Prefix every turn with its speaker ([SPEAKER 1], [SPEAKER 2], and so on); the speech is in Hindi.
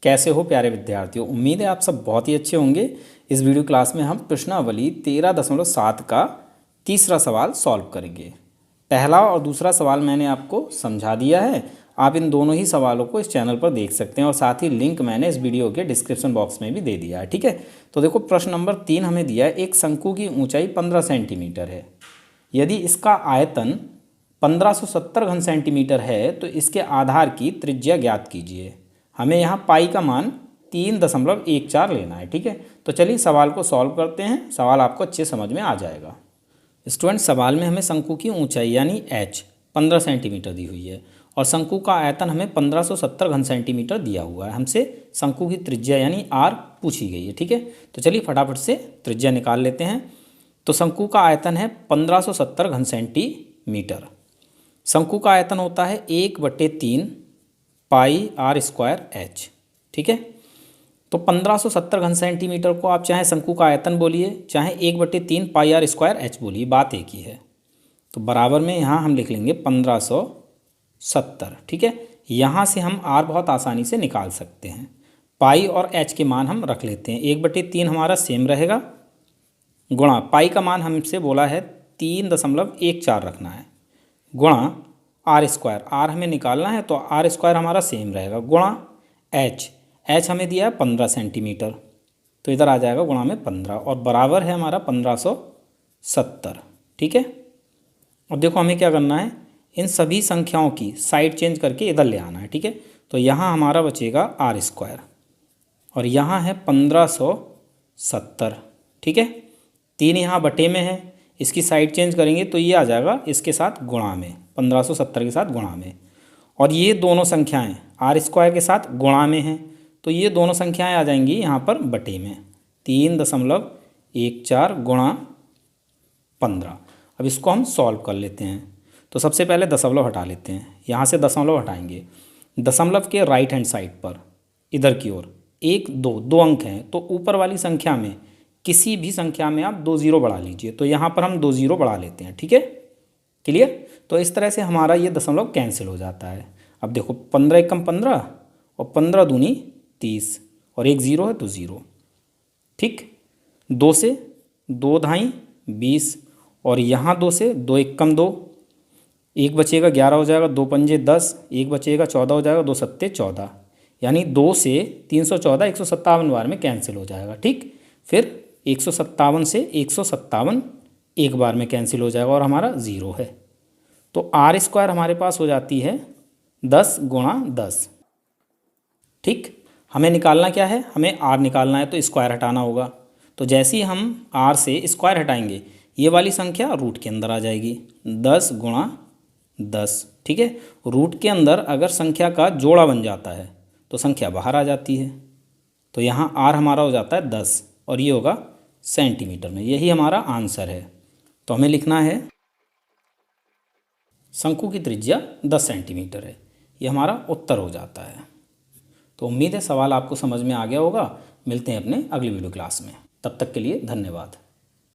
[SPEAKER 1] कैसे हो प्यारे विद्यार्थियों। उम्मीद है आप सब बहुत ही अच्छे होंगे। इस वीडियो क्लास में हम प्रश्नावली 13.7 का तीसरा सवाल सॉल्व करेंगे। पहला और दूसरा सवाल मैंने आपको समझा दिया है। आप इन दोनों ही सवालों को इस चैनल पर देख सकते हैं और साथ ही लिंक मैंने इस वीडियो के डिस्क्रिप्शन बॉक्स में भी दे दिया है। ठीक है, तो देखो प्रश्न नंबर 3 हमें दिया है, एक शंकु की ऊंचाई 15 सेंटीमीटर है। यदि इसका आयतन 1570 घन सेंटीमीटर है तो इसके आधार की त्रिज्या ज्ञात कीजिए। हमें यहाँ पाई का मान 3.14 लेना है। ठीक है, तो चलिए सवाल को सॉल्व करते हैं। सवाल आपको अच्छे समझ में आ जाएगा। स्टूडेंट, सवाल में हमें शंकु की ऊंचाई यानी h 15 सेंटीमीटर दी हुई है और शंकु का आयतन हमें 1570 घन सेंटीमीटर दिया हुआ है। हमसे शंकु की त्रिज्या यानी r पूछी गई है। ठीक है, तो चलिए फटाफट से त्रिज्या निकाल लेते हैं। तो शंकु का आयतन है 1570 घन सेंटीमीटर। शंकु का आयतन होता है 1/3 पाई r स्क्वायर h। ठीक है, तो 1570 घन सेंटीमीटर को आप चाहे शंकु का आयतन बोलिए, चाहे 1/3 पाई r स्क्वायर h बोलिए, बात एक ही है। तो बराबर में यहाँ हम लिख लेंगे 1570। ठीक है, यहाँ से हम r बहुत आसानी से निकाल सकते हैं। पाई और h के मान हम रख लेते हैं। 1/3 हमारा सेम रहेगा, गुणा पाई का मान हमसे बोला है 3.14 रखना है, गुणा r स्क्वायर, r हमें निकालना है तो r स्क्वायर हमारा सेम रहेगा, गुणा h हमें दिया है 15 सेंटीमीटर, तो इधर आ जाएगा गुणा में 15 और बराबर है हमारा 1570। ठीक है, अब देखो हमें क्या करना है, इन सभी संख्याओं की साइड चेंज करके इधर ले आना है। ठीक है, तो यहाँ हमारा बचेगा r स्क्वायर और यहाँ है 1570। ठीक है, 3 यहाँ बटे में है, इसकी साइड चेंज करेंगे तो ये आ जाएगा इसके साथ गुणा में, 1570 के साथ गुणा में। और ये दोनों संख्याएं r स्क्वायर के साथ गुणा में हैं तो ये दोनों संख्याएं आ जाएंगी यहाँ पर बटे में, 3.14 गुणा 15। अब इसको हम सॉल्व कर लेते हैं। तो सबसे पहले दशमलव हटा लेते हैं, यहाँ से दशमलव हटाएंगे। दशमलव के राइट हैंड साइड पर इधर की ओर 1 2 दो अंक हैं, तो ऊपर वाली संख्या में किसी भी संख्या में आप 2 0 बढ़ा लीजिए। तो यहाँ पर हम 2 0 बढ़ा लेते हैं। ठीक है, क्लियर। तो इस तरह से हमारा ये दशमलव कैंसिल हो जाता है। अब देखो 15 एकम 15 और 15 दूनी 30 और 1 0 है तो 0। ठीक, 2 से 2 ढाई 20 और यहाँ 2 से 2 एकम 2, 1 बचेगा 11 हो जाएगा, 2 पंजे 10, 1 बचेगा 14 हो जाएगा, 2 सत्ते 14, यानी 2 से 314 157 बार में कैंसिल हो जाएगा। ठीक, फिर 157 से 157 एक बार में कैंसिल हो जाएगा और हमारा 0 है। तो r स्क्वायर हमारे पास हो जाती है 10 गुणा 10। ठीक, हमें निकालना क्या है, हमें r निकालना है तो स्क्वायर हटाना होगा। तो जैसे ही हम r से स्क्वायर हटाएंगे ये वाली संख्या रूट के अंदर आ जाएगी, 10 गुणा 10। ठीक है, रूट के अंदर अगर संख्या का जोड़ा बन जाता है तो संख्या बाहर आ जाती है। तो यहाँ r हमारा हो जाता है 10 और ये होगा सेंटीमीटर में। यही हमारा आंसर है। तो हमें लिखना है शंकु की त्रिज्या 10 सेंटीमीटर है, ये हमारा उत्तर हो जाता है। तो उम्मीद है सवाल आपको समझ में आ गया होगा। मिलते हैं अपने अगली वीडियो क्लास में, तब तक के लिए धन्यवाद।